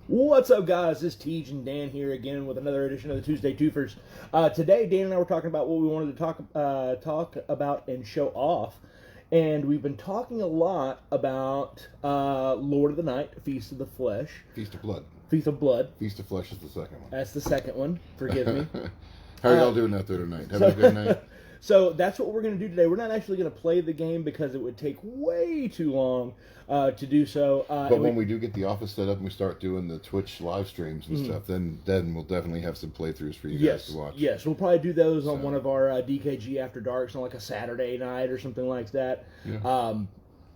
What's up, guys? This is Teej and Dan here again with another edition of the Tuesday Twofers. Today, Dan and I were talking about what we wanted to talk about and show off, and we've been talking a lot about Lord of the Night, Feast of the Flesh, Feast of Blood. Feast of Blood. Feast of Flesh is the second one. That's the second one. Forgive me. How are y'all doing out there tonight? Having a good night? So that's what we're going to do today. We're not actually going to play the game because it would take way too long to do so. But when we do get the office set up and we start doing the Twitch live streams and stuff, then we'll definitely have some playthroughs for you guys to watch. Yes, we'll probably do those on one of our DKG After Darks on like a Saturday night or something like that. Yeah.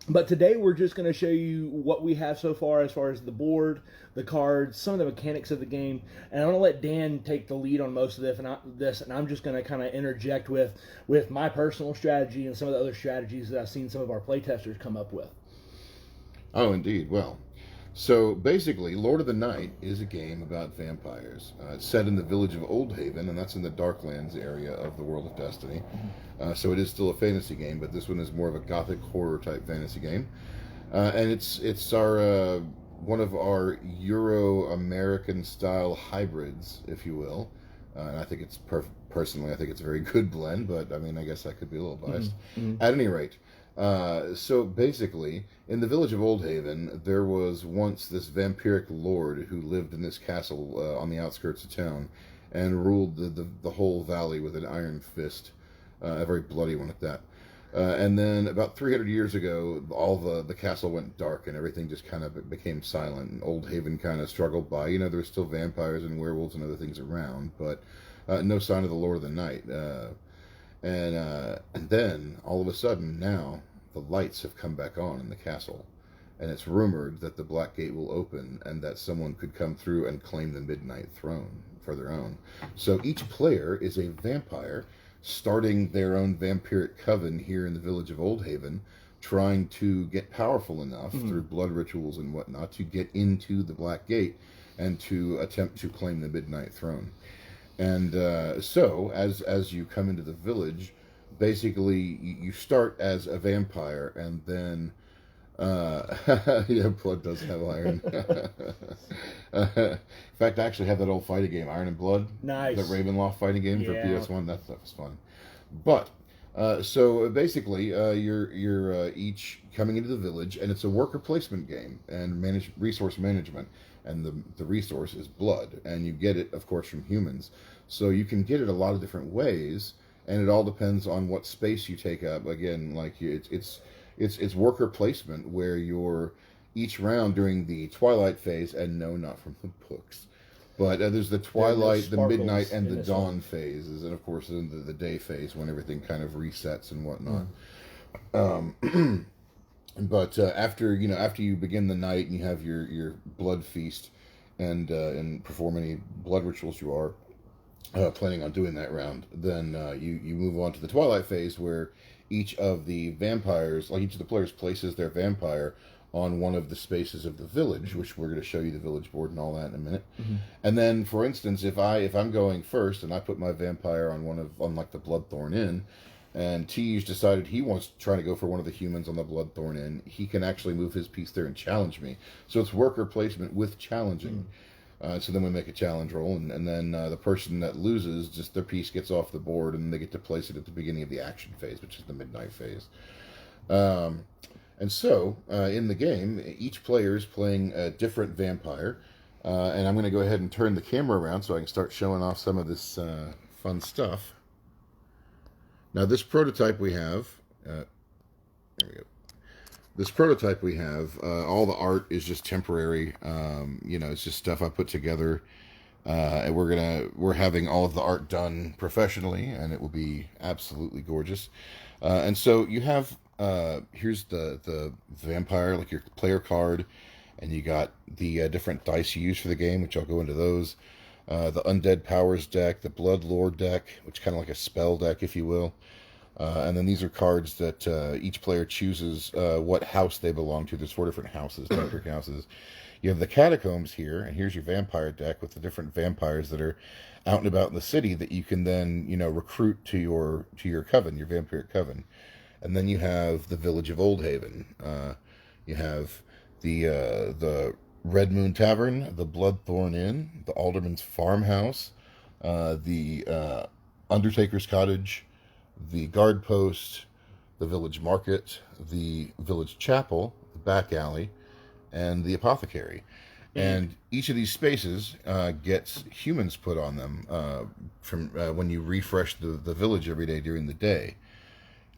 But today we're just going to show you what we have so far as the board, the cards, some of the mechanics of the game, and I'm going to let Dan take the lead on most of this, and I'm just going to kind of interject with my personal strategy and some of the other strategies that I've seen some of our playtesters come up with. Oh, indeed. Well, so basically, Lord of the Night is a game about vampires. It's set in the village of Old Haven, and that's in the Darklands area of the World of Destiny. So it is still a fantasy game, but this one is more of a gothic horror type fantasy game. And it's our one of our Euro-American style hybrids, if you will. And I think it's personally, I think it's a very good blend, but I mean, I guess I could be a little biased. At any rate, so basically, in the village of Old Haven, there was once this vampiric lord who lived in this castle on the outskirts of town and ruled the whole valley with an iron fist, a very bloody one at that. And then about 300 years ago, all the castle went dark and everything just kind of became silent. And Old Haven kind of struggled by. You know, there's still vampires and werewolves and other things around, but no sign of the Lord of the Night. And then, all of a sudden, now, the lights have come back on in the castle. And it's rumored that the Black Gate will open and that someone could come through and claim the Midnight Throne for their own. So each player is a vampire starting their own vampiric coven here in the village of Old Haven, trying to get powerful enough through blood rituals and whatnot to get into the Black Gate and to attempt to claim the Midnight Throne. And so, as you come into the village, basically you start as a vampire, and then yeah, blood does have iron. In fact, I actually have that old fighting game, Iron and Blood. Nice. The Ravenloft fighting game for PS1. That stuff was fun. But so basically, you're each coming into the village, and it's a worker placement game and resource management. And the resource is blood, and you get it, of course, from humans. So you can get it a lot of different ways, and it all depends on what space you take up. Again, like it's worker placement where you're each round during the Twilight Phase, and no, not from the books, but there's the Twilight, the Midnight, and the Dawn phases, and of course the Day Phase when everything kind of resets and whatnot. But after you begin the night and you have your blood feast and perform any blood rituals you are planning on doing that round, then you move on to the Twilight Phase, where each of the vampires, like each of the players, places their vampire on one of the spaces of the village, which we're going to show you the village board and all that in a minute. And then, for instance, if I'm going first and I put my vampire on like the Bloodthorn Inn, and Teej decided he wants to try to go for one of the humans on the Bloodthorn Inn, he can actually move his piece there and challenge me. So it's worker placement with challenging. So then we make a challenge roll, and then the person that loses, just their piece gets off the board, and they get to place it at the beginning of the action phase, which is the Midnight Phase. And so, in the game, each player is playing a different vampire, and I'm going to go ahead and turn the camera around so I can start showing off some of this fun stuff. Now, this prototype we have, there we go. This prototype we have, all the art is just temporary. It's just stuff I put together, and we're having all of the art done professionally, and it will be absolutely gorgeous. And so you have here's the vampire, like your player card, and you got the different dice you use for the game, which I'll go into those. The Undead Powers deck, the Blood Lord deck, which is kind of like a spell deck, if you will. And then these are cards that each player chooses what house they belong to. There's 4 different houses, Dark houses. You have the Catacombs here, and here's your vampire deck with the different vampires that are out and about in the city that you can then, recruit to your coven, your vampiric coven. And then you have the village of Old Haven. You have the Red Moon Tavern, the Bloodthorn Inn, the Alderman's Farmhouse, the Undertaker's Cottage, the Guard Post, the Village Market, the Village Chapel, the Back Alley, and the Apothecary. And each of these spaces gets humans put on them from when you refresh the village every day during the day.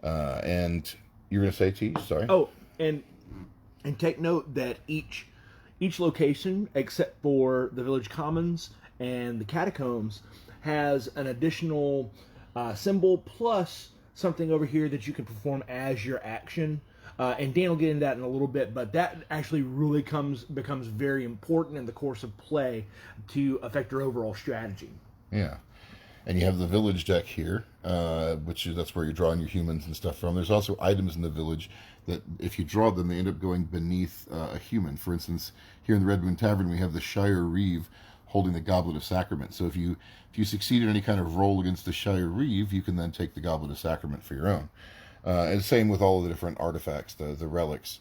And you're going to say, Teej? Sorry. Oh, and take note that each location, except for the village commons and the catacombs, has an additional symbol plus something over here that you can perform as your action. And Dan will get into that in a little bit, but that actually really becomes very important in the course of play to affect your overall strategy. Yeah. And you have the village deck here, that's where you're drawing your humans and stuff from. There's also items in the village that, if you draw them, they end up going beneath a human. For instance, here in the Red Moon Tavern, we have the Shire Reeve holding the Goblet of Sacrament. So if you succeed in any kind of roll against the Shire Reeve, you can then take the Goblet of Sacrament for your own. And same with all of the different artifacts, the relics.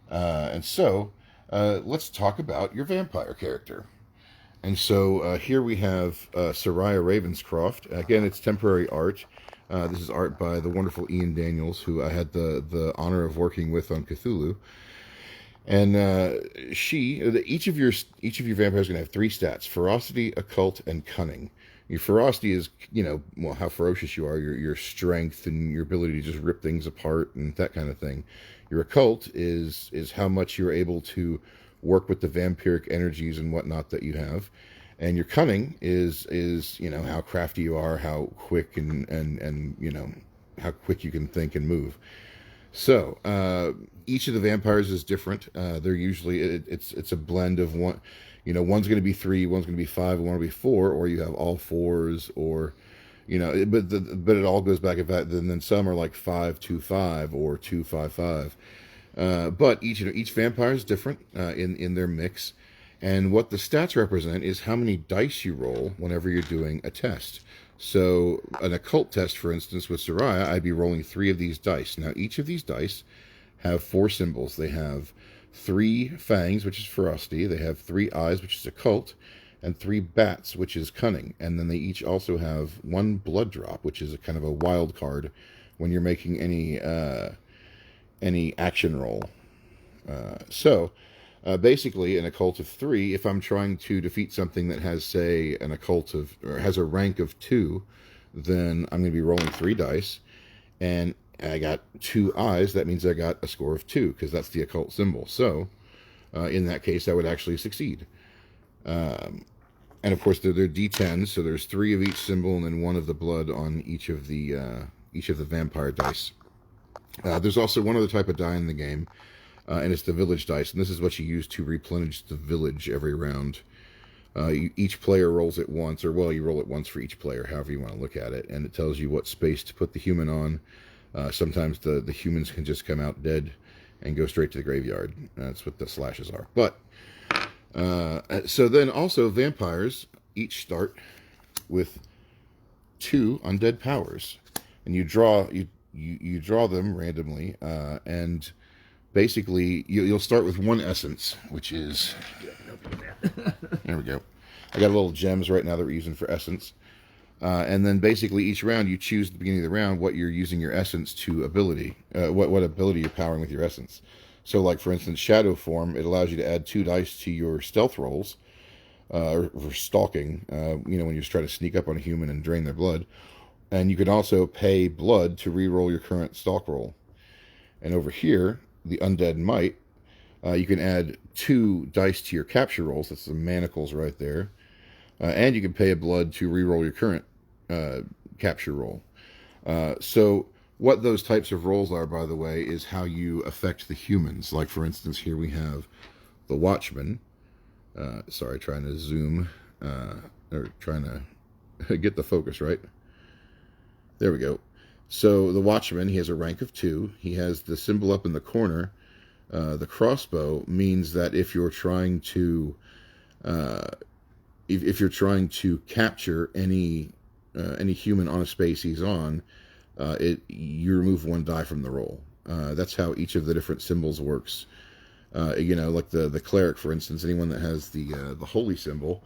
And so, let's talk about your vampire character. And so here we have Soraya Ravenscroft. Again, it's temporary art. This is art by the wonderful Ian Daniels, who I had the honor of working with on Cthulhu. And each of your vampires is going to have 3 stats: ferocity, occult, and cunning. Your ferocity is, how ferocious you are, your strength and your ability to just rip things apart and that kind of thing. Your occult is how much you're able to work with the vampiric energies and whatnot that you have. And your cunning is how crafty you are, how quick and how quick you can think and move. So each of the vampires is different. They're usually it's a blend of one. One's going to be 3, one's going to be 5, one will be 4, or you have all 4s, or but it all goes back. Then some are like 5-2-5 or 2-5-5. But each vampire is different in their mix, and what the stats represent is how many dice you roll whenever you're doing a test. So an occult test, for instance, with Soraya, I'd be rolling 3 of these dice. Now each of these dice have 4 symbols. They have 3 fangs, which is ferocity. They have 3 eyes, which is occult, and 3 bats, which is cunning. And then they each also have 1 blood drop, which is a kind of a wild card when you're making any action roll. Basically, an occult of 3, if I'm trying to defeat something that has, say, an occult or has a rank of 2, then I'm going to be rolling 3 dice, and I got 2 eyes. That means I got a score of 2, because that's the occult symbol. So, in that case, I would actually succeed. And of course, they're D10s, so there's 3 of each symbol, and then 1 of the blood on each of the vampire dice. There's also one other type of die in the game, and it's the village dice, and this is what you use to replenish the village every round. Each player rolls it once, you roll it once for each player, however you want to look at it, and it tells you what space to put the human on. Sometimes the humans can just come out dead and go straight to the graveyard. That's what the slashes are. But so then also vampires each start with 2 undead powers, and you draw them randomly, and basically you'll start with 1 essence, which is there we go. I got little gems right now that we're using for essence. And then basically each round you choose at the beginning of the round what you're using your essence to ability, what ability you're powering with your essence. So like for instance, shadow form, it allows you to add 2 dice to your stealth rolls, or for stalking, when you try to sneak up on a human and drain their blood. And you can also pay blood to re-roll your current stalk roll. And over here, the undead might, you can add 2 dice to your capture rolls. That's the manacles right there. And you can pay a blood to re-roll your current capture roll. So what those types of rolls are, by the way, is how you affect the humans. Like, for instance, here we have the Watchman. Sorry, trying to zoom, or trying to get the focus right. There we go. So the Watchman, he has a rank of 2. He has the symbol up in the corner. The crossbow means that if you're trying to capture any human on a space he's on, you remove 1 die from the roll. That's how each of the different symbols works. Like the cleric, for instance, anyone that has the holy symbol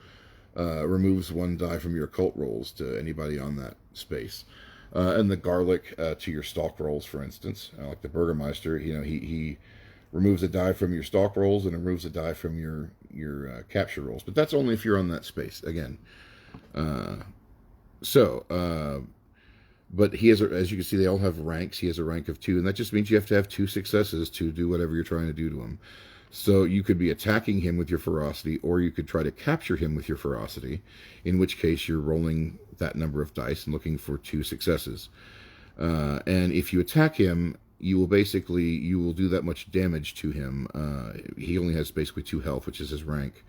removes 1 die from your occult rolls to anybody on that space. And the garlic to your stalk rolls, for instance, like the Burgermeister, he removes a die from your stalk rolls and removes a die from your capture rolls. But that's only if you're on that space again. But he has, as you can see, they all have ranks. He has a rank of 2, and that just means you have to have 2 successes to do whatever you're trying to do to him. So you could be attacking him with your ferocity, or you could try to capture him with your ferocity, in which case you're rolling that number of dice and looking for 2 successes. And if you attack him, you will do that much damage to him. He only has basically 2 health, which is his rank.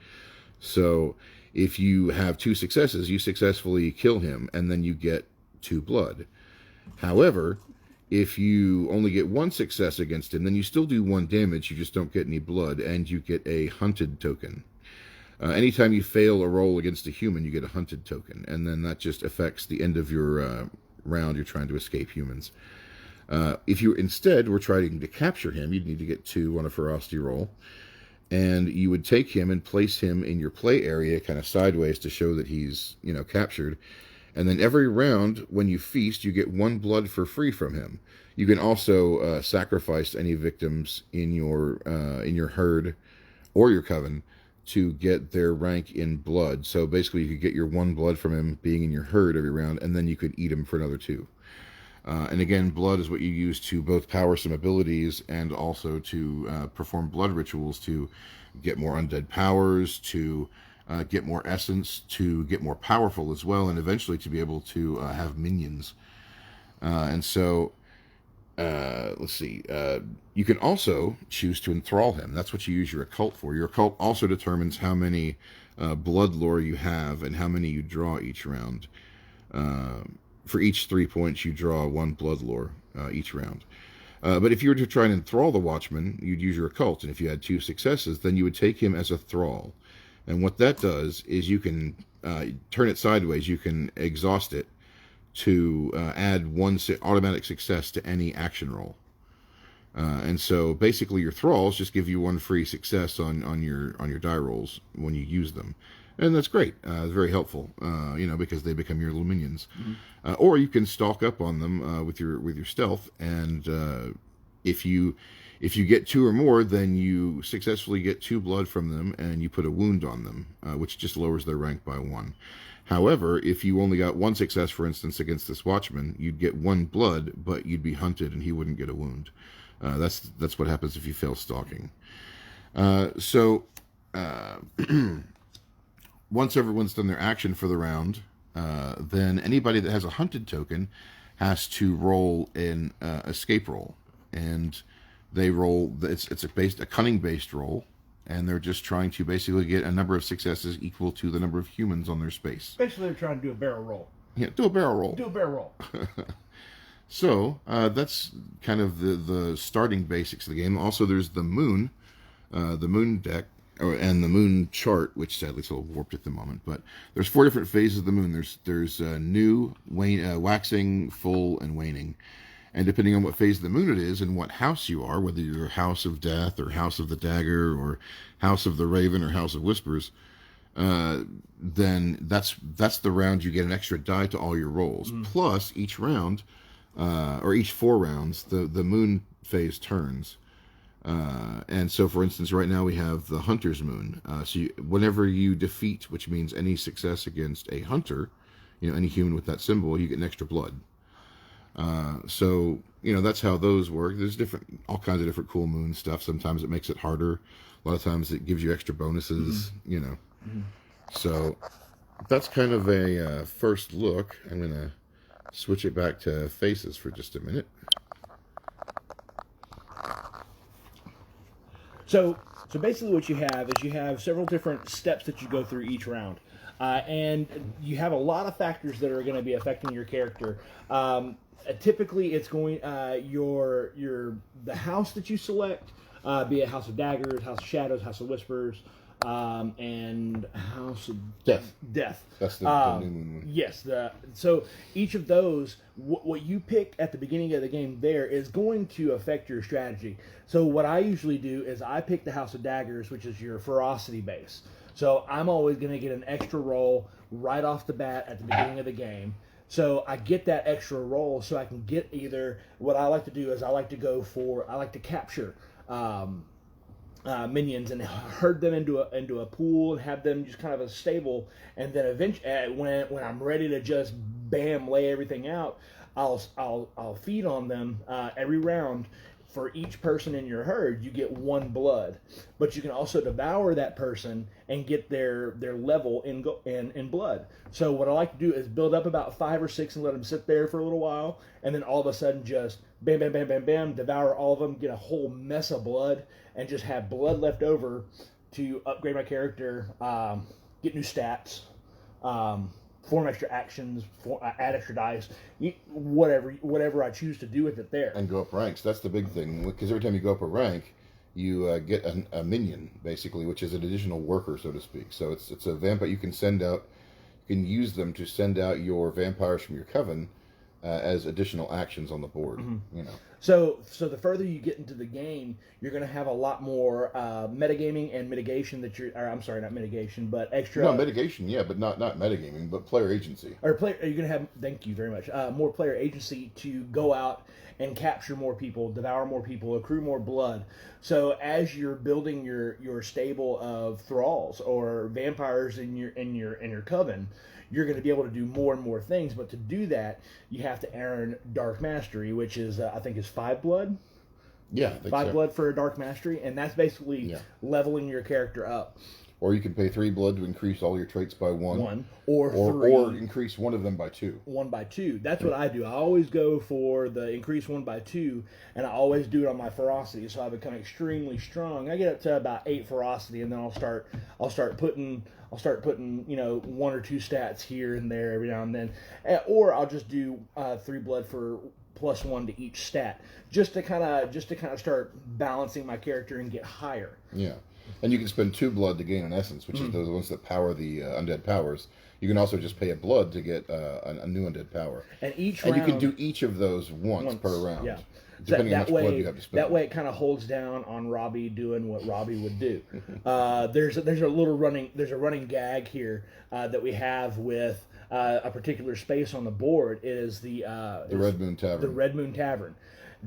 So if you have 2 successes, you successfully kill him, and then you get 2 blood. However, if you only get 1 success against him, then you still do 1 damage, you just don't get any blood, and you get a hunted token. Anytime you fail a roll against a human, you get a hunted token, and then that just affects the end of your round you're trying to escape humans. If you instead were trying to capture him, you'd need to get 2 on a ferocity roll, and you would take him and place him in your play area kind of sideways to show that he's, captured. And then every round, when you feast, you get 1 blood for free from him. You can also sacrifice any victims in your herd or your coven to get their rank in blood. So basically, you could get your 1 blood from him being in your herd every round, and then you could eat him for another 2. And again, blood is what you use to both power some abilities and also to perform blood rituals to get more undead powers, to get more essence, to get more powerful as well, and eventually to be able to have minions. And so, let's see, you can also choose to enthrall him. That's what you use your occult for. Your occult also determines how many blood lore you have and how many you draw each round. For each 3 points, you draw 1 blood lore each round. But if you were to try and enthrall the Watchman, you'd use your occult, and if you had 2 successes, then you would take him as a thrall. And what that does is you can turn it sideways. You can exhaust it to add 1 automatic success to any action roll. And so basically your thralls just give you 1 free success on your die rolls when you use them. And that's great. It's very helpful, because they become your little minions. Mm-hmm. Or you can stalk up on them with your stealth, and if you get 2 or more, then you successfully get 2 blood from them, and you put a wound on them, which just lowers their rank by 1. However, if you only got 1 success, for instance, against this Watchman, you'd get 1 blood, but you'd be hunted, and he wouldn't get a wound. That's what happens if you fail stalking. Once everyone's done their action for the round, then anybody that has a hunted token has to roll an escape roll, and they roll. It's a cunning based roll, and they're just trying to basically get a number of successes equal to the number of humans on their space. Basically, they're trying to do a barrel roll. Yeah, do a barrel roll. Do a barrel roll. So that's kind of the starting basics of the game. Also, there's the moon deck. And the moon chart, which sadly is a little warped at the moment, but there's 4 different phases of the moon. There's new, waxing, full, and waning. And depending on what phase of the moon it is and what house you are, whether you're House of Death or House of the Dagger or House of the Raven or House of Whispers, then that's the round you get an extra die to all your rolls. Mm. Plus, each round, or each 4 rounds, the moon phase turns. And so, for instance, right now we have the Hunter's Moon. Whenever you defeat, which means any success against a hunter, any human with that symbol, you get an extra blood. So that's how those work. There's all kinds of different cool moon stuff. Sometimes it makes it harder. A lot of times it gives you extra bonuses, Mm-hmm. So that's kind of a first look. I'm going to switch it back to faces for just a minute. So basically what you have is you have several different steps that you go through each round. And you have a lot of factors that are going to be affecting your character. Typically it's going, the house that you select, be it House of Daggers, House of Shadows, House of Whispers, and House of Death. That's the new moon one. Yes. So each of those, what you pick at the beginning of the game there is going to affect your strategy. So what I usually do is I pick the House of Daggers, which is your ferocity base. So I'm always going to get an extra roll right off the bat at the beginning of the game. So I get that extra roll so I can get either, what I like to do is I like to capture minions and herd them into a pool and have them just kind of a stable, and then eventually when I'm ready to just bam lay everything out, I'll feed on them every round. For each person in your herd, you get 1 blood, but you can also devour that person and get their level in blood. So what I like to do is build up about 5 or 6 and let them sit there for a little while, and then all of a sudden just bam, bam, bam, bam, bam, devour all of them, get a whole mess of blood, and just have blood left over to upgrade my character, get new stats, form extra actions, add extra dice, whatever I choose to do with it there. And go up ranks. That's the big thing, because every time you go up a rank, you get a minion, basically, which is an additional worker, so to speak. So it's a vampire you can send out. You can use them to send out your vampires from your coven as additional actions on the board. You know. So the further you get into the game, you're going to have a lot more metagaming and mitigation that I'm sorry, not mitigation, but extra. No, mitigation, yeah, but not metagaming, but player agency. You're going to have, thank you very much, more player agency to go out and capture more people, devour more people, accrue more blood. So as you're building your stable of thralls or vampires in your coven, you're going to be able to do more and more things. But to do that, you have to earn Dark Mastery, which is I think is 5 blood. Yeah, 5 blood for a Dark Mastery, and that's basically leveling your character up. Or you can pay 3 blood to increase all your traits by 1. Or 3. Or increase one of them by 2. 1 by 2. That's what I do. I always go for the increase 1 by 2, and I always do it on my ferocity, so I become extremely strong. I get up to about 8 ferocity, and then I'll start putting 1 or 2 stats here and there every now and then, or I'll just do 3 blood for +1 to each stat, just to kind of start balancing my character and get higher. Yeah. And you can spend 2 blood to gain an essence, which is those ones that power the undead powers. You can also just pay a blood to get a new undead power. And you can do each of those once per round. Yeah. Depending on how much blood you have to spend. That way it kind of holds down on Robbie doing what Robbie would do. There's a running gag here that we have with a particular space on the board. It is the Red Moon Tavern. The Red Moon Tavern.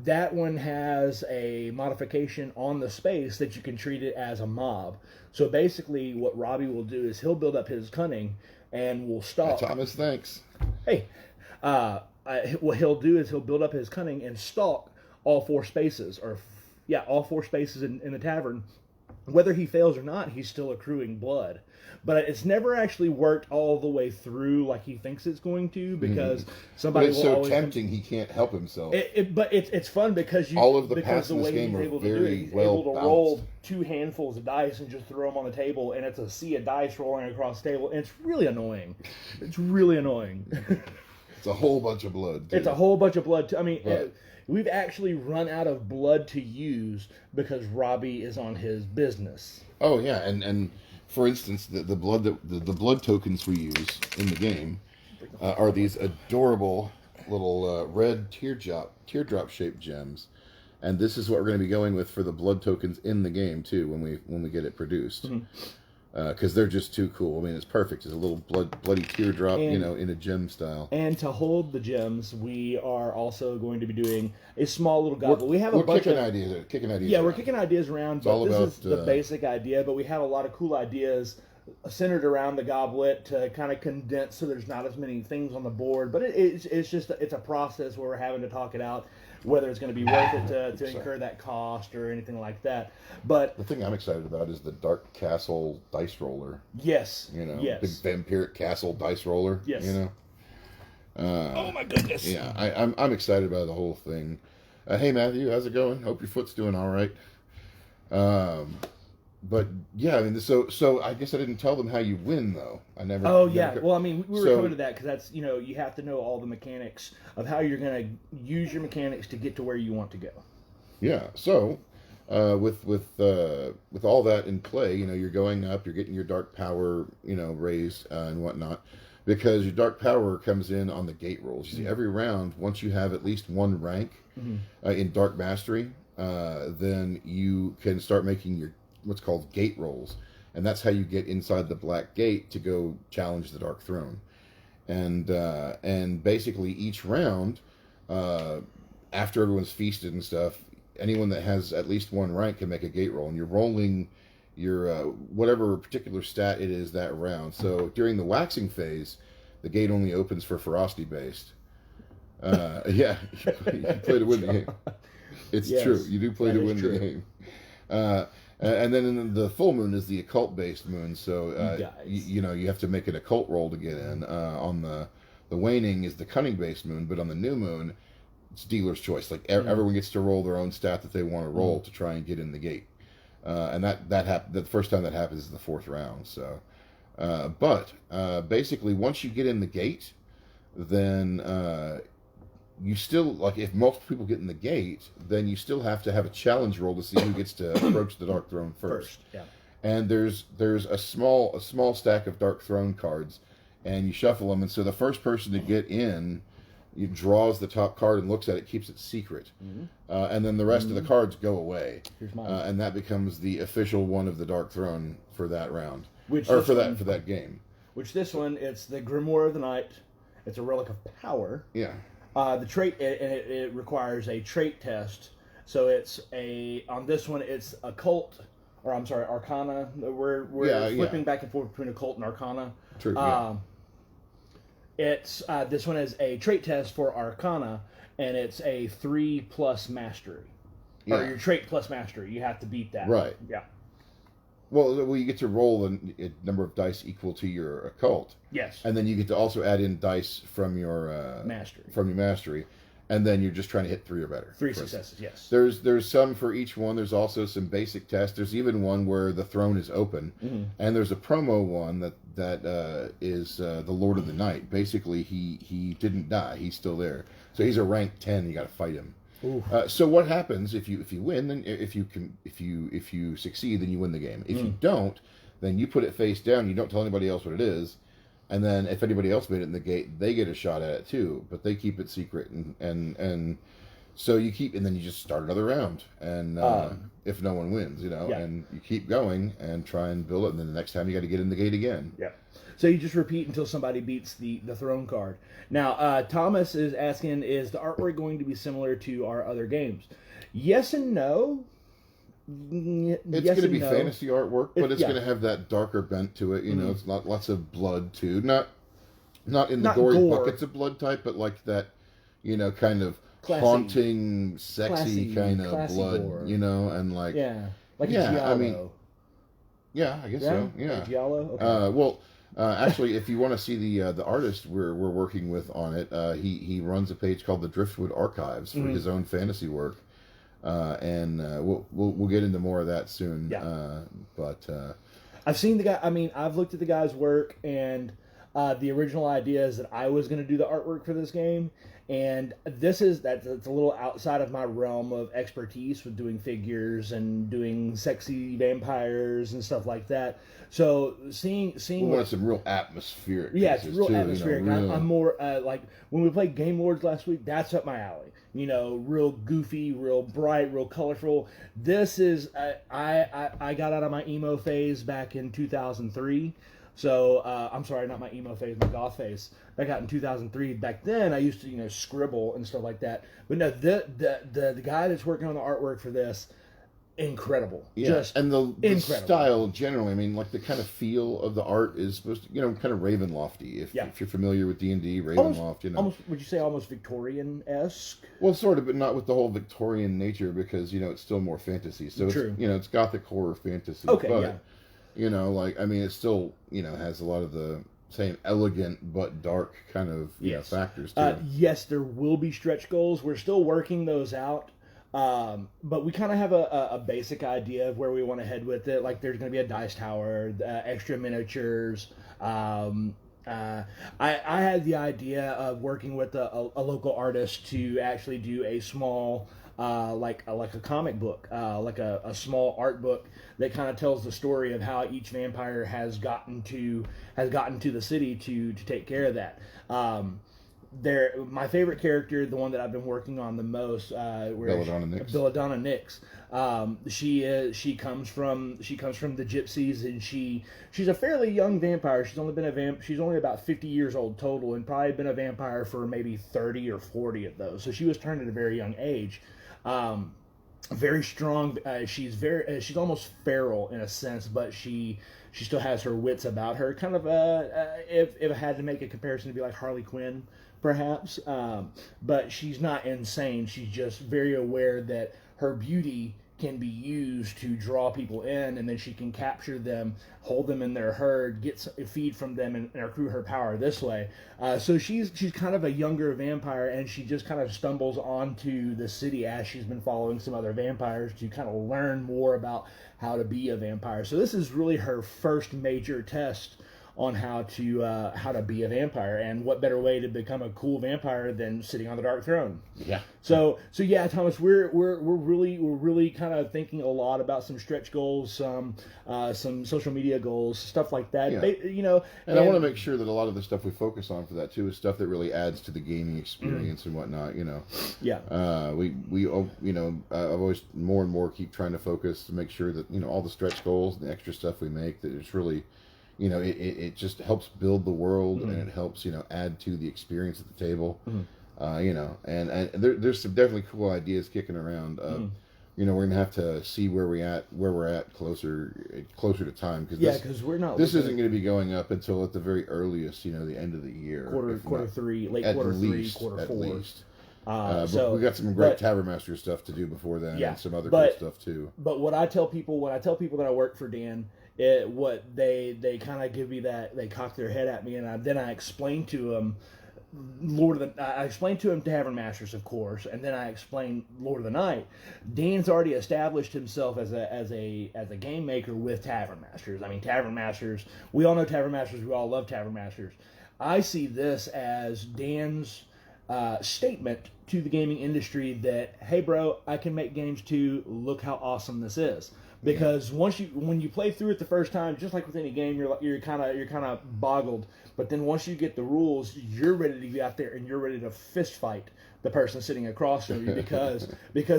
That one has a modification on the space that you can treat it as a mob. So basically what Robbie will do is he'll build up his cunning and will stalk. Thomas, thanks. Hey, what he'll do is he'll build up his cunning and stalk all 4 spaces, all 4 spaces in the tavern. Whether he fails or not, he's still accruing blood. But it's never actually worked all the way through like he thinks it's going to, because somebody but it's will so always tempting he can't help himself. But it's fun because all of the paths in this game are very well able to roll 2 handfuls of dice and just throw them on the table, and it's a sea of dice rolling across the table, and it's really annoying. It's really annoying. It's a whole bunch of blood, too. It's a whole bunch of blood. We've actually run out of blood to use because Robbie is on his business. Oh yeah, and for instance, the blood tokens we use in the game are these adorable little red teardrop shaped gems, and this is what we're going to be going with for the blood tokens in the game too when we get it produced. Because they're just too cool. I mean, it's perfect. It's a little bloody teardrop, in a gem style. And to hold the gems, we are also going to be doing a small little goblet. We have a bunch of ideas. Yeah, we're kicking ideas around. But this is the basic idea. But we have a lot of cool ideas centered around the goblet to kind of condense so there's not as many things on the board. But it's a process where we're having to talk it out, whether it's going to be worth it to incur that cost or anything like that. But the thing I'm excited about is the Dark Castle dice roller. Yes. Big vampiric castle dice roller. Yes. Oh my goodness. Yeah, I'm excited about the whole thing. Hey Matthew, how's it going? Hope your foot's doing all right. But yeah, I mean, so I guess I didn't tell them how you win though. Well, I mean, we were coming to that because that's you have to know all the mechanics of how you're going to use your mechanics to get to where you want to go. Yeah. So With all that in play, you're going up, you're getting your dark power, raised and whatnot, because your dark power comes in on the gate rolls. You see, every round, once you have at least one rank in dark mastery, then you can start making your what's called gate rolls, and that's how you get inside the black gate to go challenge the dark throne. And basically each round, after everyone's feasted and stuff, anyone that has at least one rank can make a gate roll, and you're rolling your whatever particular stat it is that round. So during the waxing phase, the gate only opens for ferocity based. Yeah, you play to win the game. It's true. You do play to win the game. And then in the full moon is the occult based moon. So you have to make an occult roll to get in. On the waning is the cunning based moon, but on the new moon, it's dealer's choice. Like everyone gets to roll their own stat that they want to roll to try and get in the gate. And that happened. The first time that happens is the fourth round. So, but basically, once you get in the gate, then you still, like, if multiple people get in the gate, then you still have to have a challenge roll to see who gets to approach the dark throne first. Yeah. And there's a small stack of dark throne cards, and you shuffle them, and so the first person to get in, you draws the top card and looks at it, keeps it secret, and then the rest of the cards go away. Here's mine. And that becomes the official one of the dark throne for that round, for that game. Which this one, it's the Grimoire of the Night. It's a relic of power. Yeah. The trait, and it requires a trait test. So it's on this one, it's occult, or I'm sorry, arcana. We're flipping back and forth between occult and arcana. True. It's this one is a trait test for arcana, and it's a 3+ mastery. Or your trait plus mastery. You have to beat that. Right. Yeah. Well, you get to roll a number of dice equal to your occult. Yes. And then you get to also add in dice from your mastery. And then you're just trying to hit 3 or better. 3 successes, yes. There's some for each one. There's also some basic tests. There's even one where the throne is open. And there's a promo one that is the Lord of the Night. Basically, he didn't die. He's still there. So he's a rank 10. You got to fight him. So what happens if you win? Then if you succeed, then you win the game. If you don't, then you put it face down. You don't tell anybody else what it is, and then if anybody else made it in the gate, they get a shot at it too. But they keep it secret, and so you keep, and then you just start another round. And if no one wins, and you keep going and try and build it, and then the next time you got to get in the gate again. Yeah. So you just repeat until somebody beats the throne card. Now, Thomas is asking, is the artwork going to be similar to our other games? Yes and no. It's going to be fantasy artwork, but it's going to have that darker bent to it. It's not lots of blood too. Not in the gory buckets of blood type, but like that, kind of classy, haunting, sexy kind of blood. Gore. And like like a giallo. I mean, I guess so. Yeah, like giallo. Okay. Actually, if you want to see the artist we're working with on it, he runs a page called the Driftwood Archives for his own fantasy work, and we'll get into more of that soon. Yeah. But I've seen the guy. I mean, I've looked at the guy's work, and the original idea is that I was going to do the artwork for this game, and that's a little outside of my realm of expertise with doing figures and doing sexy vampires and stuff like that. So seeing some real atmospheric. Yeah, it's real atmospheric. I'm more like when we played Game Lords last week. That's up my alley. Real goofy, real bright, real colorful. This is I got out of my emo phase back in 2003. So I'm sorry, not my emo phase, my goth phase. Back out in 2003. Back then, I used to scribble and stuff like that. But no, the guy that's working on the artwork for this, incredible. Yeah, just and the style generally. I mean, like the kind of feel of the art is supposed to, kind of Ravenlofty. If you're familiar with D&D, Ravenloft, almost, would you say almost Victorian-esque? Well, sort of, but not with the whole Victorian nature because it's still more fantasy. So True. It's gothic horror fantasy. Okay, but, it still has a lot of the same elegant but dark kind of factors too. Yes, there will be stretch goals. We're still working those out. But we kind of have a basic idea of where we want to head with it. Like there's going to be a dice tower, extra miniatures. I had the idea of working with a local artist to actually do a small like a comic book, like a small art book that kind of tells the story of how each vampire has gotten to the city to take care of that. My favorite character, the one that I've been working on the most, Donna Nix. Donna Nix. She comes from the gypsies, and she's a fairly young vampire. She's only about 50 years old total, and probably been a vampire for maybe 30 or 40 of those. So she was turned at a very young age. Very strong. She's almost feral in a sense, but she still has her wits about her. Kind of if I had to make a comparison, to be like Harley Quinn, perhaps. But she's not insane. She's just very aware that her beauty can be used to draw people in, and then she can capture them, hold them in their herd, feed from them, and accrue her power this way. So she's kind of a younger vampire, and she just kind of stumbles onto the city as she's been following some other vampires to kind of learn more about how to be a vampire. So this is really her first major test on how to be a vampire, and what better way to become a cool vampire than sitting on the Dark Throne? Yeah. So yeah, Thomas, we're really kind of thinking a lot about some stretch goals, some social media goals, stuff like that. Yeah. And I want to make sure that a lot of the stuff we focus on for that too is stuff that really adds to the gaming experience and whatnot. Yeah. I've always more and more keep trying to focus to make sure that all the stretch goals, the extra stuff we make, that it's really. It just helps build the world, and it helps, add to the experience at the table. And there's some definitely cool ideas kicking around. We're going to have to see where we're at closer to time. Because we're not. This isn't going to be going up until at the very earliest, the end of the year. Quarter 3, late quarter 3, quarter 4. At least. But we got some great Tavern Master stuff to do before then, and some other cool stuff too. But when I tell people that I work for Dan, they kind of give me that, they cock their head at me, and then I explain to them I explained to him Tavern Masters, of course, and then I explained Lord of the Night. Dan's already established himself as a game maker with Tavern Masters. I mean, Tavern Masters, we all know Tavern Masters, we all love Tavern Masters. I see this as Dan's statement to the gaming industry that, hey bro, I can make games too, look how awesome this is. Because when you play through it the first time, just like with any game, you're kind of boggled. But then once you get the rules, you're ready to get out there and you're ready to fist fight the person sitting across from you because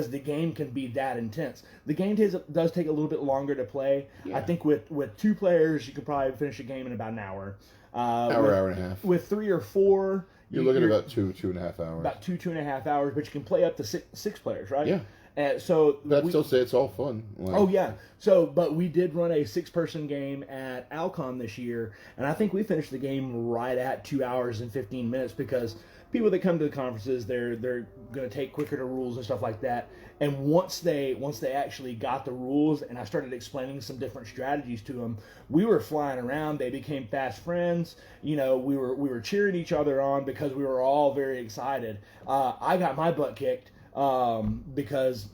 the game can be that intense. The game does take a little bit longer to play. Yeah. I think with 2 players, you could probably finish a game in about an hour. Hour and a half. With 3 or 4, you're looking at about 2.5 hours. About 2.5 hours, but you can play up to six players, right? Yeah. So but I'd still say it's all fun. Oh yeah. But we did run a 6-person game at Alcon this year, and I think we finished the game right at 2 hours and 15 minutes because people that come to the conferences, they're going to take quicker to rules and stuff like that. And once they actually got the rules, and I started explaining some different strategies to them, we were flying around. They became fast friends. We were cheering each other on because we were all very excited. I got my butt kicked. Because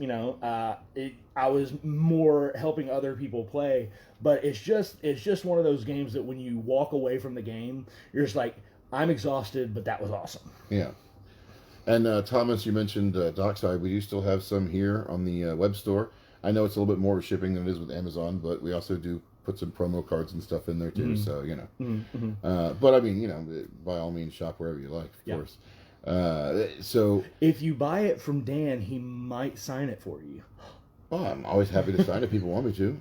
I was more helping other people play, but it's just one of those games that when you walk away from the game, you're just like, I'm exhausted, but that was awesome. Yeah. And Thomas, you mentioned Dockside. We do still have some here on the web store. I know it's a little bit more shipping than it is with Amazon, but we also do put some promo cards and stuff in there too. So but I mean, by all means, shop wherever you like, of course. So if you buy it from Dan, he might sign it for you. Well, I'm always happy to sign it. People want me to,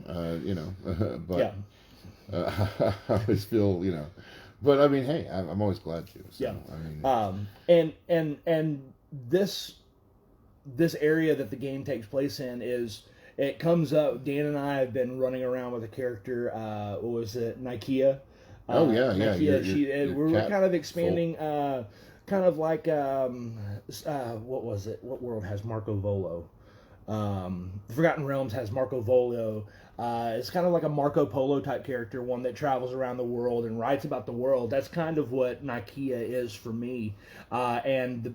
but I always feel, but I mean, hey, I'm always glad to. So, I mean, and this area that the game takes place in it comes up. Dan and I have been running around with a character. What was it, Nikea? Nikea, we're kind of expanding. Kind of like, what was it? What world has Marco Volo? Forgotten Realms has Marco Volo. It's kind of like a Marco Polo type character, one that travels around the world and writes about the world. That's kind of what Nicaea is for me. And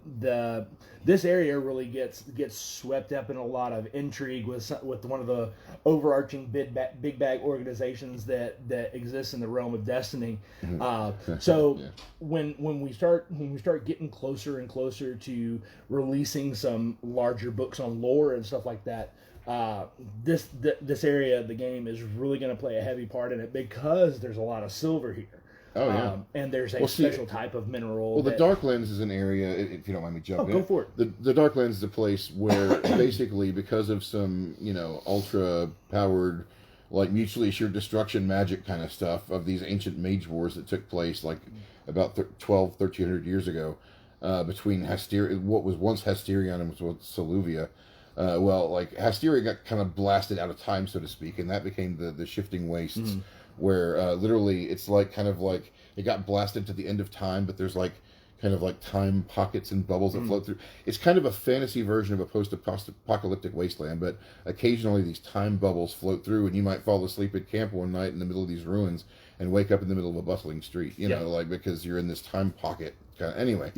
this area really gets swept up in a lot of intrigue with one of the overarching big bag organizations that exists in the realm of Destiny. So when we start getting closer and closer to releasing some larger books on lore and stuff like that, this area of the game is really going to play a heavy part in it because there's a lot of silver here. Oh, yeah. And there's a special type of mineral. Well, the Darklands is an area, if you don't mind me jumping in. Go for it. The Darklands is a place where basically because of some, ultra-powered, like mutually assured destruction magic kind of stuff of these ancient mage wars that took place like about 1,300 years ago between what was once Hasterion and was Soluvia. Hasteria got kind of blasted out of time, so to speak, and that became the shifting wastes, where literally it's like kind of like it got blasted to the end of time, but there's like kind of like time pockets and bubbles that float through. It's kind of a fantasy version of a post-apocalyptic wasteland, but occasionally these time bubbles float through, and you might fall asleep at camp one night in the middle of these ruins and wake up in the middle of a bustling street, because you're in this time pocket. Anyway,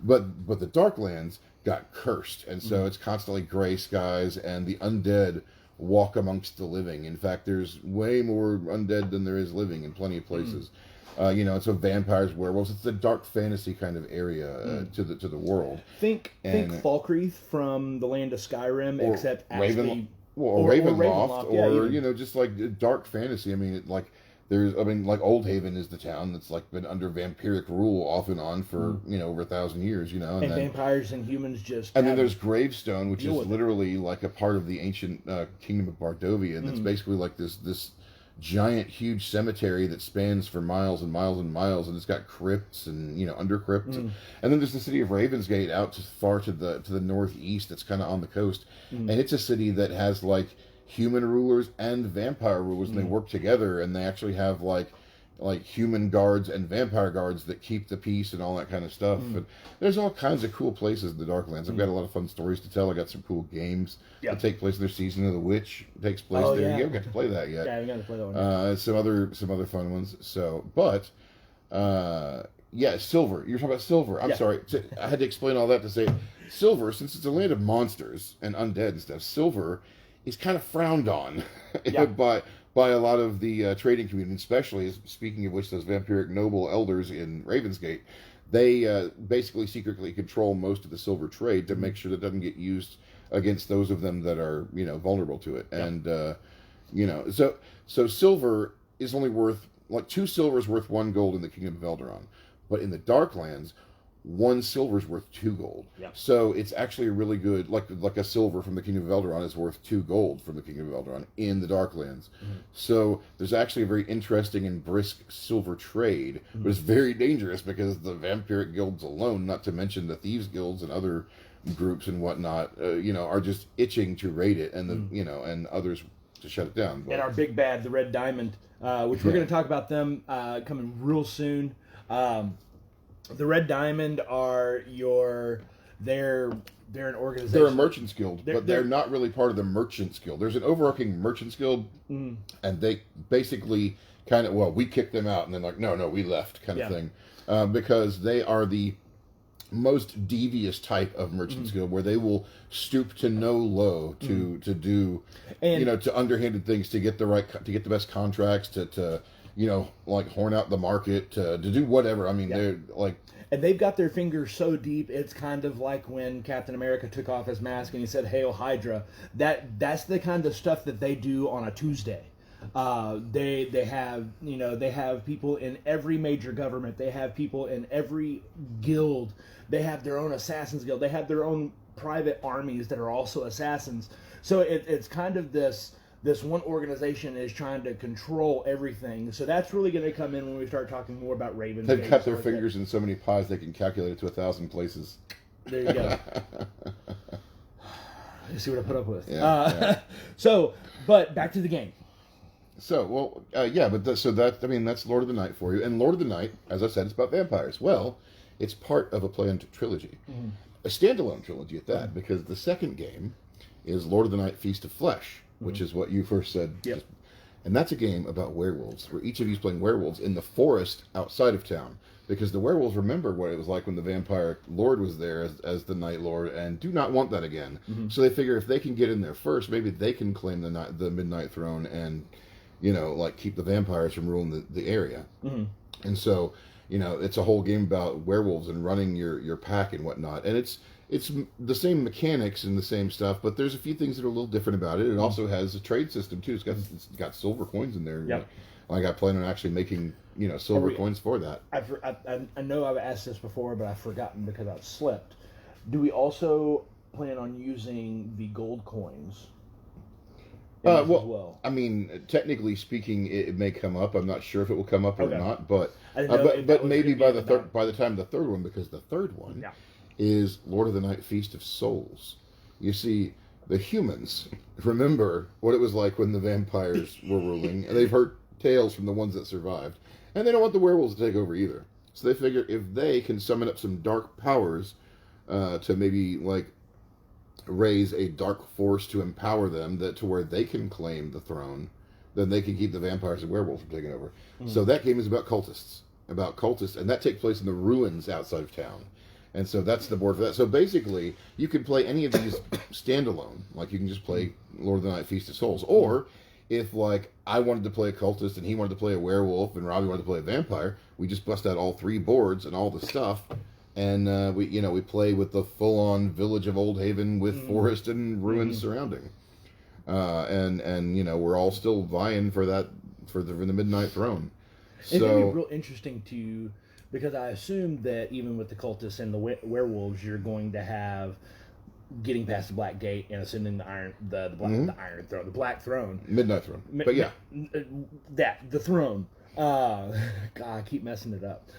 but the Darklands got cursed, and so it's constantly gray skies, and the undead walk amongst the living. In fact, there's way more undead than there is living in plenty of places. It's a vampires, werewolves. It's a dark fantasy kind of area to the world. Think Falkreath from the land of Skyrim, except actually Ravenloft, just like dark fantasy. I mean, like Oldhaven is the town that's like been under vampiric rule off and on for over 1,000 years. And then, vampires and humans just. And then there's Gravestone, which is literally like a part of the ancient kingdom of Bardovia, and it's basically like this giant, huge cemetery that spans for miles and miles and miles, and it's got crypts and under crypts. And then there's the city of Ravensgate out far to the northeast. That's kind of on the coast, and it's a city that has like human rulers and vampire rulers, and they work together, and they actually have like human guards and vampire guards that keep the peace and all that kind of stuff. And there's all kinds of cool places in the Darklands. I've got a lot of fun stories to tell. I got some cool games that take place. Their Season of the Witch takes place there. You haven't got to play that yet. Yeah, I haven't got to play that one. Some other fun ones. Silver. You're talking about Silver. I'm sorry. I had to explain all that to say Silver, since it's a land of monsters and undead and stuff, Silver is kind of frowned on by a lot of the trading community, especially, speaking of which, those vampiric noble elders in Ravensgate, they basically secretly control most of the silver trade to make sure that it doesn't get used against those of them that are, vulnerable to it. And, so silver is only worth, 2 silver is worth 1 gold in the Kingdom of Eldaron. But in the Darklands, 1 silver is worth 2 gold. So it's actually a really good, like a silver from the Kingdom of Eldaron is worth 2 gold from the Kingdom of Eldaron in the Darklands. So there's actually a very interesting and brisk silver trade, but it's very dangerous because the vampiric guilds alone, not to mention the thieves guilds and other groups and whatnot, are just itching to raid it, and and others to shut it down. And our big bad, the Red Diamond, which we're going to talk about them coming real soon. The Red Diamond are they're an organization. They're a merchant's guild, but they're not really part of the merchant's guild. There's an overarching merchant's guild, and they basically kind of, we kicked them out, and then like, no, we left kind of thing, because they are the most devious type of merchant's guild, where they will stoop to no low to do, to underhanded things to get the best contracts, to horn out the market, to do whatever. I mean, they're like... And they've got their fingers so deep, it's kind of like when Captain America took off his mask and he said, "Hail Hydra." That's the kind of stuff that they do on a Tuesday. They have people in every major government. They have people in every guild. They have their own assassins guild. They have their own private armies that are also assassins. So it's kind of this one organization is trying to control everything. So that's really going to come in when we start talking more about Ravens. They've cut their fingers in so many pies they can calculate it to 1,000 places. There you go. You see what I put up with. Yeah. But back to the game. So, that's Lord of the Night for you. And Lord of the Night, as I said, it's about vampires. Well, it's part of a planned trilogy. A standalone trilogy at that, because the second game is Lord of the Night Feast of Flesh, which is what you first said And that's a game about werewolves, where each of you is playing werewolves in the forest outside of town. Because the werewolves remember what it was like when the vampire lord was there as the night lord, and do not want that again. Mm-hmm. So they figure if they can get in there first, maybe they can claim the midnight throne and, like keep the vampires from ruling the area. Mm-hmm. And so, it's a whole game about werewolves and running your pack and whatnot. And it's the same mechanics and the same stuff, but there's a few things that are a little different about it. It also has a trade system too. It's got silver coins in there. Yep. I got planning on actually making silver coins for that. I know I've asked this before, but I've forgotten because I've slept. Do we also plan on using the gold coins? Well, I mean, technically speaking, it may come up. I'm not sure if it will come up or not, but maybe by the time the third one, because the third one is Lord of the Night Feast of Souls. You see, the humans remember what it was like when the vampires were ruling, and they've heard tales from the ones that survived, and they don't want the werewolves to take over either. So they figure if they can summon up some dark powers to maybe like raise a dark force to empower them to where they can claim the throne, then they can keep the vampires and werewolves from taking over. So that game is about cultists, and that takes place in the ruins outside of town. And so that's the board for that. So basically, you can play any of these standalone. Like, you can just play Lord of the Night Feast of Souls. Or, if, like, I wanted to play a cultist and he wanted to play a werewolf and Robbie wanted to play a vampire, we just bust out all 3 boards and all the stuff. And we play with the full-on village of Old Haven with forest and ruins surrounding. And we're all still vying for the Midnight Throne. It's going to be real interesting to... Because I assume that even with the cultists and the werewolves, you're going to have getting past the Black Gate and ascending the Iron Throne, the Black Throne, Midnight Throne. But yeah, the throne. God, I keep messing it up.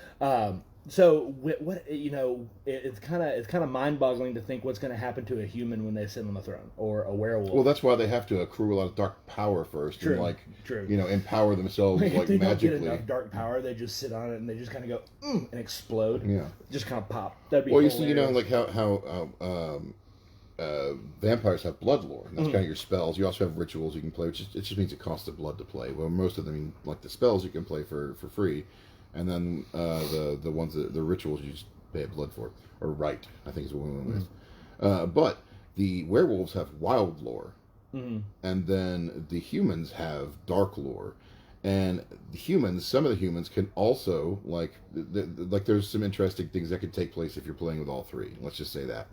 So what it's kind of mind-boggling to think what's going to happen to a human when they sit on the throne, or a werewolf. Well, that's why they have to accrue a lot of dark power first, True. and empower themselves if like they magically. Don't get enough dark power, they just sit on it and they just kind of go and explode. Yeah, just kind of pop. That'd be well, hilarious. You see, how vampires have blood lore. And that's kind of your spells. You also have rituals you can play, which it just means it costs the blood to play. Well, most of them, like the spells, you can play for free. And then the ones the rituals you just pay blood for, or rite, I think is what we went with. But the werewolves have wild lore, and then the humans have dark lore, and some of the humans can also like there's some interesting things that could take place if you're playing with all 3. Let's just say that.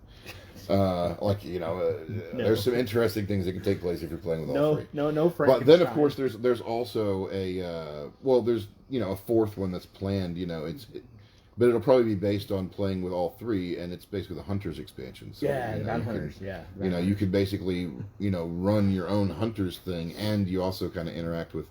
There's some interesting things that can take place if you're playing with all 3. No, But then, of course, there's also there's a 4th one that's planned. But it'll probably be based on playing with all 3, and it's basically the Hunters expansion. So, Hunters. You could basically run your own Hunters thing, and you also kind of interact with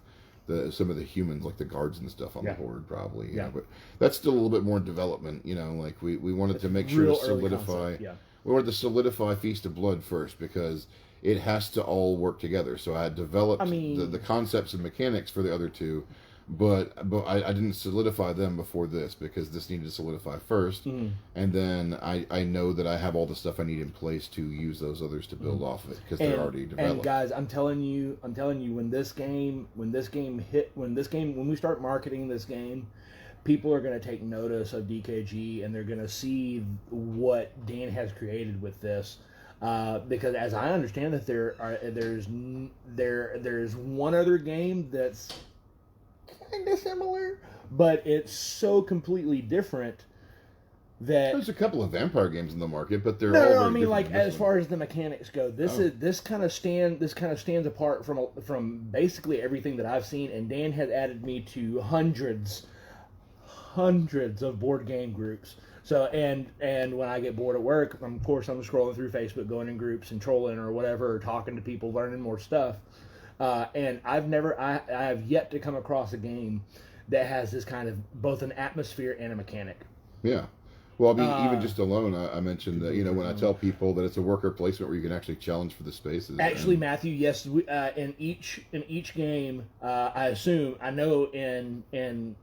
some of the humans, like the guards and stuff on the board, probably. But that's still a little bit more development. We wanted to make sure to solidify. We wanted to solidify Feast of Blood first, because it has to all work together. So I had developed the concepts and mechanics for the other 2, but I didn't solidify them before this, because this needed to solidify first, and then I know that I have all the stuff I need in place to use those others to build off of it, because they're already developed. And guys, I'm telling you, when we start marketing this game, people are going to take notice of DKG, and they're going to see what Dan has created with this. Because as I understand it, there's one other game that's kind of similar, but it's so completely different that there's a couple of vampire games in the market, but they're no. I mean, like, as far as the mechanics go, this kind of stands apart from basically everything that I've seen, and Dan has added me to hundreds of board game groups. So and when I get bored at work, of course I'm scrolling through Facebook, going in groups and trolling or whatever, or talking to people, learning more stuff. And I have yet to come across a game that has this kind of both an atmosphere and a mechanic. Yeah. Well, I mean, even just alone, I mentioned that, when I tell people that it's a worker placement where you can actually challenge for the spaces. Actually, Matthew, yes, in each game, I know in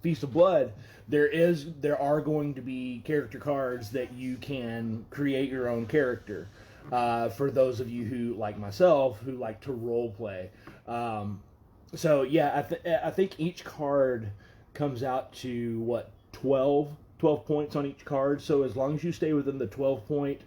Feast of Blood, there are going to be character cards that you can create your own character. For those of you who, like myself, who like to role play. So yeah, I think each card comes out to what 12 points on each card. So as long as you stay within the 12 point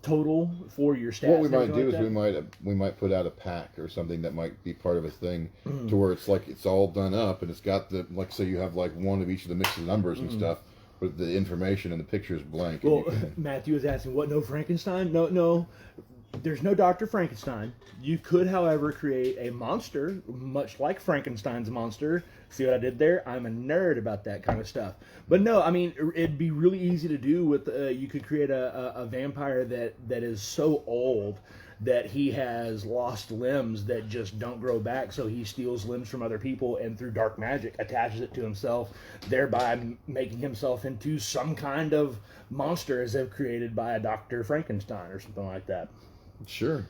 total for your stats. What we might do is we might put out a pack or something that might be part of a thing to where it's like it's all done up and it's got the like say you have like one of each of the mixed numbers and stuff, but the information and the picture is blank. Well, Matthew was asking, what? No Frankenstein? No. There's no Dr. Frankenstein. You could, however, create a monster, much like Frankenstein's monster. See what I did there? I'm a nerd about that kind of stuff. But no, I mean, it'd be really easy to do with, you could create a vampire that is so old that he has lost limbs that just don't grow back, so he steals limbs from other people and through dark magic attaches it to himself, thereby making himself into some kind of monster as if created by a Dr. Frankenstein or something like that. Sure.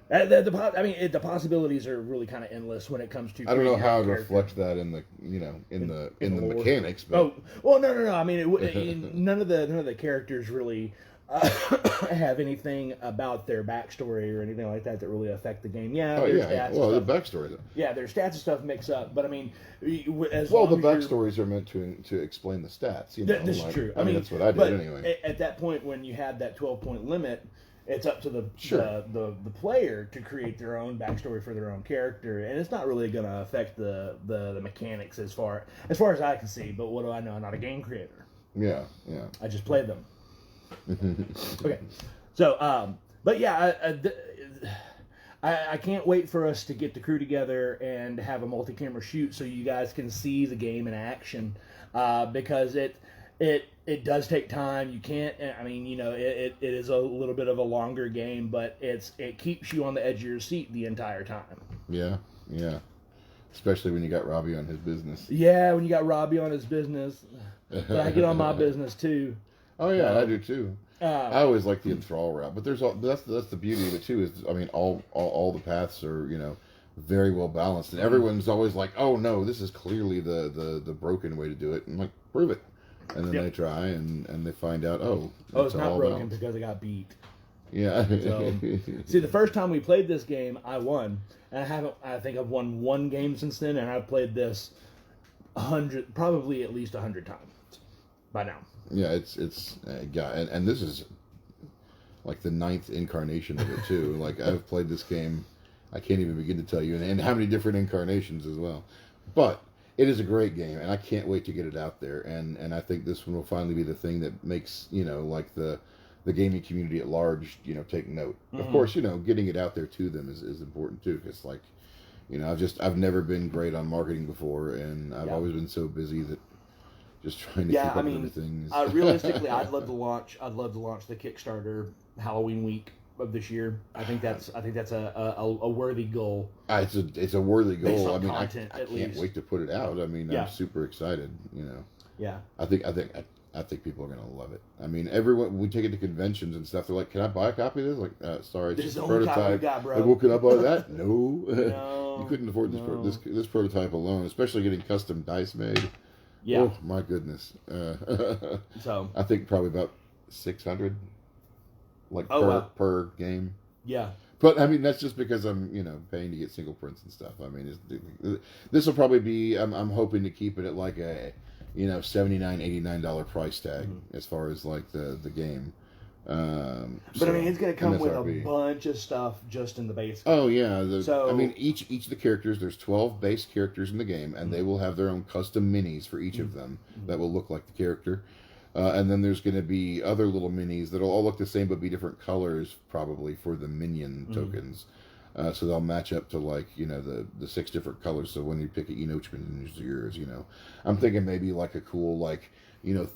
The possibilities are really kind of endless when it comes to. I don't know how to reflect that in the in the mechanics. But... No. I mean, none of the characters really have anything about their backstory or anything like that really affect the game. Yeah. The backstory. Yeah, their stats and stuff mix up, but I mean, the backstories are meant to explain the stats. This is true. I mean, that's what I did anyway. At that point, when you had that 12-point limit, it's up to the player to create their own backstory for their own character, and it's not really going to affect the mechanics as far as I can see. But what do I know? I'm not a game creator. Yeah. I just played them. Okay, so but yeah, I can't wait for us to get the crew together and have a multi-camera shoot so you guys can see the game in action, because it does take time. You can't. I mean, it is a little bit of a longer game, but it keeps you on the edge of your seat the entire time. Yeah. Especially when you got Robbie on his business. Yeah, when you got Robbie on his business, but I get on my business too. Oh yeah, I do too. I always like the enthrall route, but that's the beauty of it too. Is I mean, all the paths are very well balanced, and everyone's always like, oh no, this is clearly the broken way to do it, and I'm like, prove it. And then they try, and they find out, it's not broken because I got beat. Yeah. So, see, the first time we played this game, I won, and I think I've won one game since then, and I've played this probably at least 100 times by now. Yeah, it's and this is like the 9th incarnation of it too. Like I've played this game, I can't even begin to tell you, and how many different incarnations as well. But it is a great game, and I can't wait to get it out there. And I think this one will finally be the thing that makes like the gaming community at large take note. Of course, getting it out there to them is important too, because like I've never been great on marketing before, and I've always been so busy that just trying to keep up with everything. Realistically, I'd love to launch the Kickstarter Halloween week of this year. I think that's a worthy goal. It's a worthy goal. I mean, I can't wait to put it out. I mean, I'm super excited. Yeah. I think people are gonna love it. I mean, we take it to conventions and stuff. They're like, "Can I buy a copy of this?" Like, sorry, it's just a prototype. Like, well, can I buy that? No, you couldn't afford this prototype alone, especially getting custom dice made. Yeah. Oh my goodness. So I think probably about 600, like per game. Yeah. But I mean, that's just because I'm paying to get single prints and stuff. I mean, this will probably be. I'm hoping to keep it at like a $79, $89 price tag as far as like the game. But I mean, it's going to come with a bunch of stuff just in the base. Oh yeah, I mean, each of the characters. There's 12 base characters in the game, and they will have their own custom minis for each of them that will look like the character. And then there's going to be other little minis that'll all look the same but be different colors, probably for the minion tokens. So they'll match up to like the 6 different colors. So when you pick it, which one is yours. I'm thinking maybe like a cool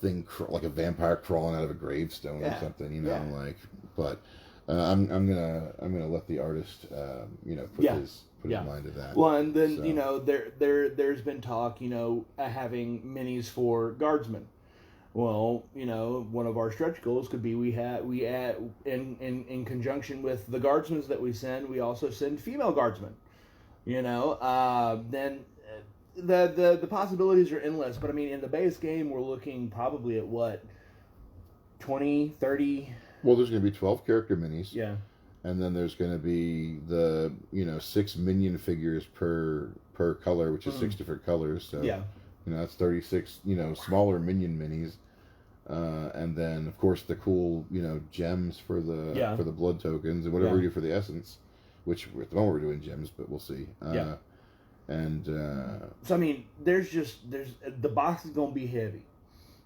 thing like a vampire crawling out of a gravestone or something. Like. But I'm gonna let the artist put his mind to that. Well, and then there's been talk having minis for guardsmen. Well, one of our stretch goals could be we add in conjunction with the guardsmen that we send, we also send female guardsmen. Then the possibilities are endless. But I mean, in the base game, we're looking probably at what 20, 30. Well, there's going to be 12 character minis. Yeah. and then there's going to be the 6 minion figures per color, which is 6 different colors. So that's 36 smaller minion minis. And then, of course, the cool, gems for the blood tokens and whatever we do for the essence, which at the moment we're doing gems, but we'll see. And so I mean, there's the box is gonna be heavy.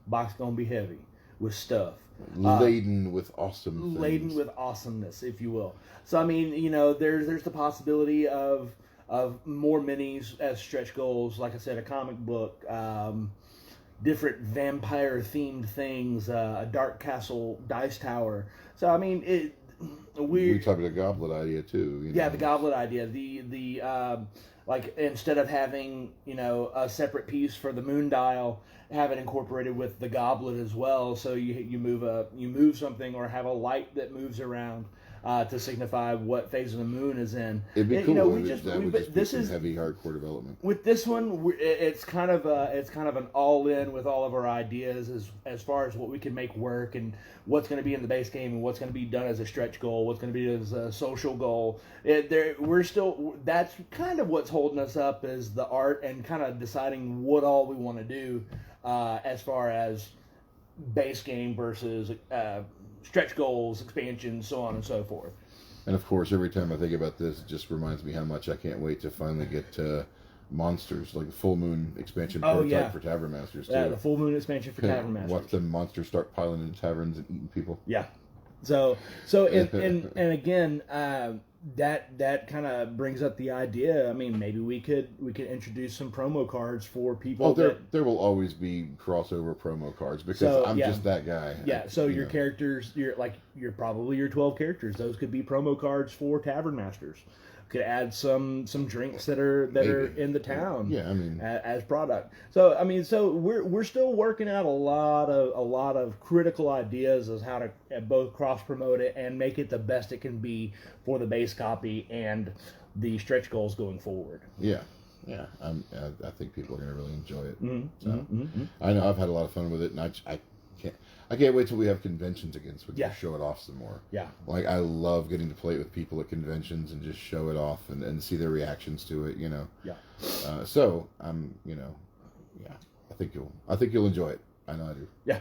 Box gonna be heavy with stuff, laden with awesome things. Laden with awesomeness, if you will. So I mean, there's the possibility of more minis as stretch goals. Like I said, a comic book. Different vampire-themed things, a Dark Castle dice tower. So I mean, we talked about the goblet idea too. Yeah, the goblet idea. The like instead of having a separate piece for the moon dial, have it incorporated with the goblet as well. So you move something or have a light that moves around. To signify what phase of the moon is in. It'd be cool. This is heavy hardcore development. With this one, it's kind of an all-in with all of our ideas as far as what we can make work and what's going to be in the base game and what's going to be done as a stretch goal, what's going to be as a social goal. That's kind of what's holding us up is the art and kind of deciding what all we want to do as far as base game versus. Stretch goals, expansions, so on and so forth. And of course, every time I think about this, it just reminds me how much I can't wait to finally get monsters, like the Full Moon expansion prototype for Tavern Masters too. Yeah, the Full Moon expansion for Tavern Masters. Watch the monsters start piling into taverns and eating people. Yeah. So and again, that kind of brings up the idea. I mean, maybe we could introduce some promo cards for people. Oh, there will always be crossover promo cards because I'm just that guy. Yeah. So your characters, you're probably your 12 characters. Those could be promo cards for Tavern Masters. Could add some drinks that are in the town. Yeah, I mean, as product. So I mean, we're still working out a lot of critical ideas as how to both cross promote it and make it the best it can be for the base copy and the stretch goals going forward. Yeah. Yeah, I think people are going to really enjoy it. Mm-hmm. So, I know I've had a lot of fun with it, and I can't wait till we have conventions again so we can show it off some more. Yeah. Like, I love getting to play it with people at conventions and just show it off and see their reactions to it, Yeah. So, I think you'll enjoy it. I know I do. Yeah.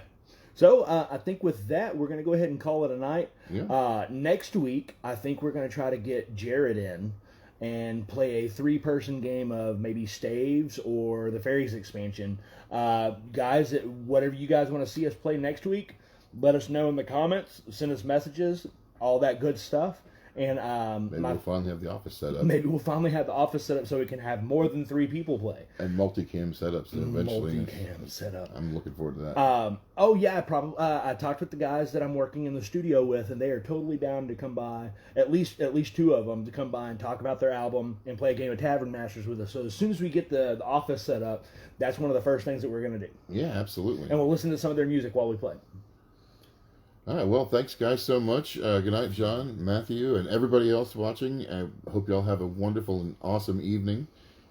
So, I think with that, we're going to go ahead and call it a night. Yeah. Next week, I think we're going to try to get Jared in and play a 3-person game of maybe Staves or the Fairies expansion. Guys, whatever you guys want to see us play next week, let us know in the comments, send us messages, all that good stuff. And maybe we'll finally have the office set up. Maybe we'll finally have the office set up so we can have more than 3 people play. And multicam setups eventually. Multicam setup. I'm looking forward to that. Probably. I talked with the guys that I'm working in the studio with, and they are totally down to come by. At least 2 of them to come by and talk about their album and play a game of Tavern Masters with us. So as soon as we get the office set up, that's one of the first things that we're going to do. Yeah, absolutely. And we'll listen to some of their music while we play. All right, well, thanks, guys, so much. Good night, John, Matthew, and everybody else watching. I hope you all have a wonderful and awesome evening,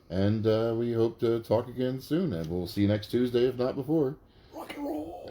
and we hope to talk again soon, and we'll see you next Tuesday, if not before. Rock and roll!